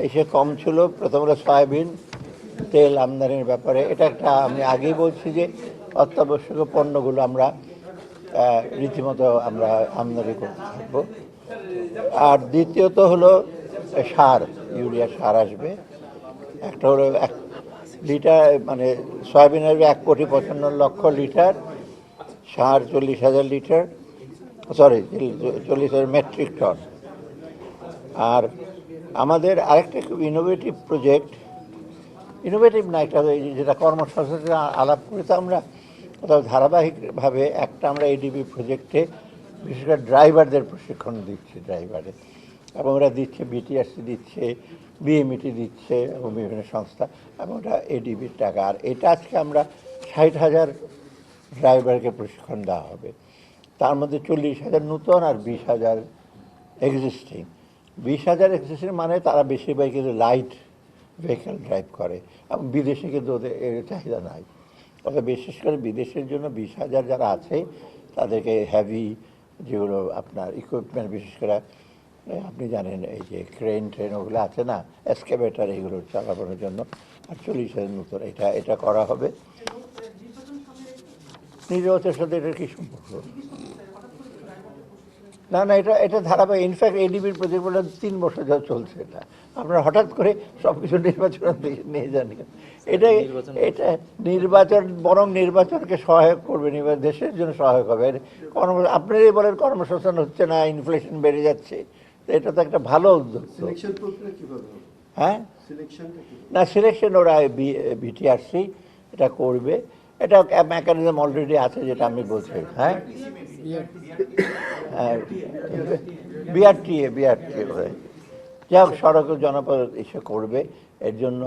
এসে কম ছিল। প্রথমত সয়াবিন তেল আমদানির ব্যাপারে এটা একটা আমি আগেই বলছি যে অত্যাবশ্যকীয় পণ্যগুলো আমরা রীতিমতো আমরা আমদানি করতে থাকবো। আর দ্বিতীয়ত হলো সার, ইউরিয়া সার আসবে। একটা হলো 1 লিটার মানে সয়াবিন আসবে 1,55,00,000 লিটার, সার 40,000 লিটার, সরি 40,000 মেট্রিক টন। আর আমাদের আরেকটা খুব ইনোভেটিভ প্রজেক্ট, ইনোভেটিভ না, একটা যেটা কর্মসংস্থান আলাপ করে তো আমরা কোথাও ধারাবাহিকভাবে একটা আমরা এডিবি প্রজেক্টে বিশেষ করে ড্রাইভারদের প্রশিক্ষণ দিচ্ছি ড্রাইভারের, এবং ওরা দিচ্ছে বিটিআরসি দিচ্ছে, বিএমইটি দিচ্ছে এবং বিভিন্ন সংস্থা, এবং ওটা এডিবির টাকা। আর এটা আজকে আমরা 60,000 ড্রাইভারকে প্রশিক্ষণ দেওয়া হবে, তার মধ্যে 40,000 নূতন আর 20,000 এক্সিস্টিং। 20,000 এক্সিস্টিং মানে তারা বেশিরভাগ কিন্তু লাইট ভেহিকেল ড্রাইভ করে, এবং বিদেশে কিন্তু ওদের এর চাহিদা নাই। অর্থাৎ বিশেষ করে বিদেশের জন্য 20,000 যারা আছে তাদেরকে হ্যাভি যেগুলো আপনার ইকুইপমেন্ট, বিশেষ করে আপনি জানেন এই যে ক্রেন ট্রেন ওগুলো আছে না, এক্সকাভেটর, এগুলো চালানোর জন্য। আর 40,000 নতুন এটা করা হবে। নির্বাচনের সাথে এটার কী সম্পর্ক? না না, এটা ধারাবাহিক। ইনফ্যাক্ট এডিবির প্রজেক্টগুলো 3 বছর যা চলছে। এটা আপনারা হঠাৎ করে সব কিছু নির্বাচন নিয়ে যান। এটা নির্বাচন বরং নির্বাচনকে সহায়ক করবে, দেশের জন্য সহায়ক হবে। আপনারাই বলেন কর্মসংস্থান হচ্ছে না, ইনফ্লেশন বেড়ে যাচ্ছে, তো এটা তো একটা ভালো উদ্যোগ। হ্যাঁ, না সিলেকশন ওরা বিটিআরসি এটা করবে, এটা মেকানিজম অলরেডি আছে যেটা আমি বলছি। হ্যাঁ, বিআরটিএ যাই হোক, সড়ক জনপদ এসে করবে। এর জন্য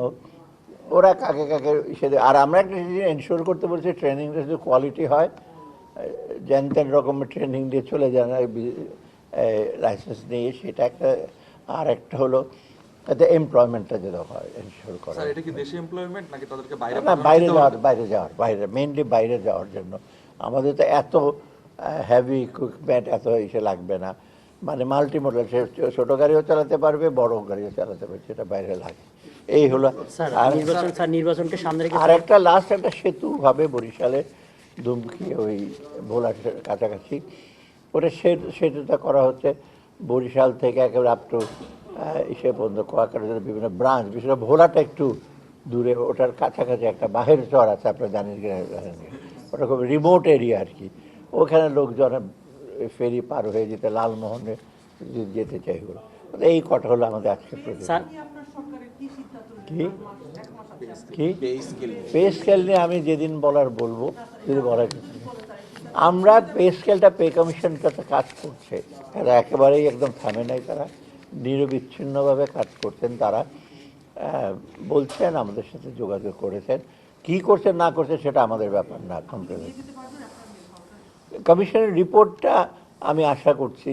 ওরা কাকে কাকে সেটা, আর আমরা একটা জিনিস এনশিওর করতে বলছি, ট্রেনিংটা যদি কোয়ালিটি হয়, যেন তেন রকমের ট্রেনিং দিয়ে চলে যায় না লাইসেন্স নিয়ে, সেটা একটা। আর একটা হলো এতে এমপ্লয়মেন্টটা যেটা হয় এনশিওর করা। স্যার, এটা কি দেশি এমপ্লয়মেন্ট নাকি তাদেরকে বাইরে? না, বাইরে মেইনলি বাইরে যাওয়ার জন্য। আমাদের তো এত হেভি ইকুইপমেন্ট এত এসে লাগবে না, মানে মাল্টিমোডাল, সে ছোটো গাড়িও চালাতে পারবে, বড় গাড়িও চালাতে পারবে, সেটা বাইরে লাগে। এই হলো। নির্বাচনকে সামনে রেখে আর একটা লাস্ট একটা সেতু হবে বরিশালে, দুমকি ওই ভোলার কাছাকাছি। ওটা সেতুটা করা হচ্ছে বরিশাল থেকে একেবারে আপ টু ইসে পর্যন্ত, কোয়াকাটার বিভিন্ন ব্রাঞ্চ, বিশেষ করে ভোলাটা একটু দূরে, ওটার কাছাকাছি একটা বাহের চর আছে, আপনার জানেন কি? ওটা খুব রিমোট এরিয়া আর কি। ওখানে লোকজন ফেরি পার হয়ে যেতে লালমোহনে যেতে চাই। ওগুলো এই কটা হলো আমাদের আজকের প্রতিনিধি। কি পে স্কেল নিয়ে আমি যেদিন বলার বলবো, যদি বলার কিছু। আমরা পে স্কেলটা পে কমিশনটা কাজ করছে, তারা একেবারেই একদম থামে নাই, তারা নিরবিচ্ছিন্নভাবে কাজ করছেন। তারা বলছেন, আমাদের সাথে যোগাযোগ করেছেন, কি করছেন না করছেন সেটা আমাদের ব্যাপার না। কমিশনের রিপোর্টটা আমি আশা করছি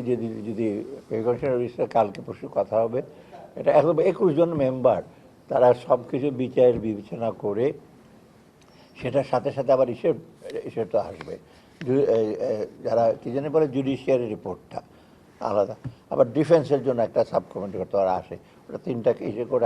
যদি পে কমিশনের বিষয়ে কালকে পরশু কথা হবে। এটা একদম 21 জন মেম্বার, তারা সব কিছু বিবেচনা করে সেটার সাথে সাথে আবার তো আসবে, যারা কি জানি বলে জুডিশিয়ারি রিপোর্টটা আলাদা, আবার ডিফেন্সের জন্য একটা সাব কমিটি করতে ওরা আসে। ওটা 3টাকে করে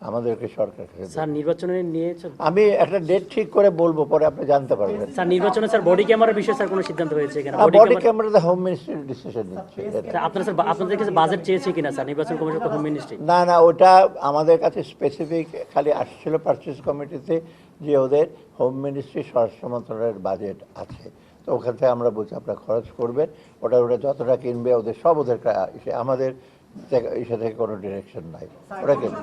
আমাদেরকে সরকার স্যার নির্বাচনে নিয়ে আমি একটা ডেট ঠিক করে বলবো, পরে আপনি জানতে পারবেন। স্যার নির্বাচনে স্যার বডি ক্যামেরার বিষয়ে স্যার কোনো সিদ্ধান্ত হয়েছে কিনা? বডি ক্যামেরাতে হোম মিনিস্ট্রি ডিসিশন নিচ্ছে। আপনারা স্যার আপনাদের কাছে বাজেট চেয়েছে কিনা স্যার নির্বাচন কমিশন তো হোম মিনিস্ট্রি? না না, ওটা আমাদের কাছে স্পেসিফিক খালি আসছিল পারচেজ কমিটিতে যে ওদের হোম মিনিস্ট্রি স্বরাষ্ট্র মন্ত্রণালয়ের বাজেট আছে, তো ওখান থেকে আমরা বলছি আপনারা খরচ করবেন, ওটা যতটা কিনবে ওদের সব ওদের, আমাদের ইসে থেকে কোনো ডিরেকশন নাই, ওরা কিনবে।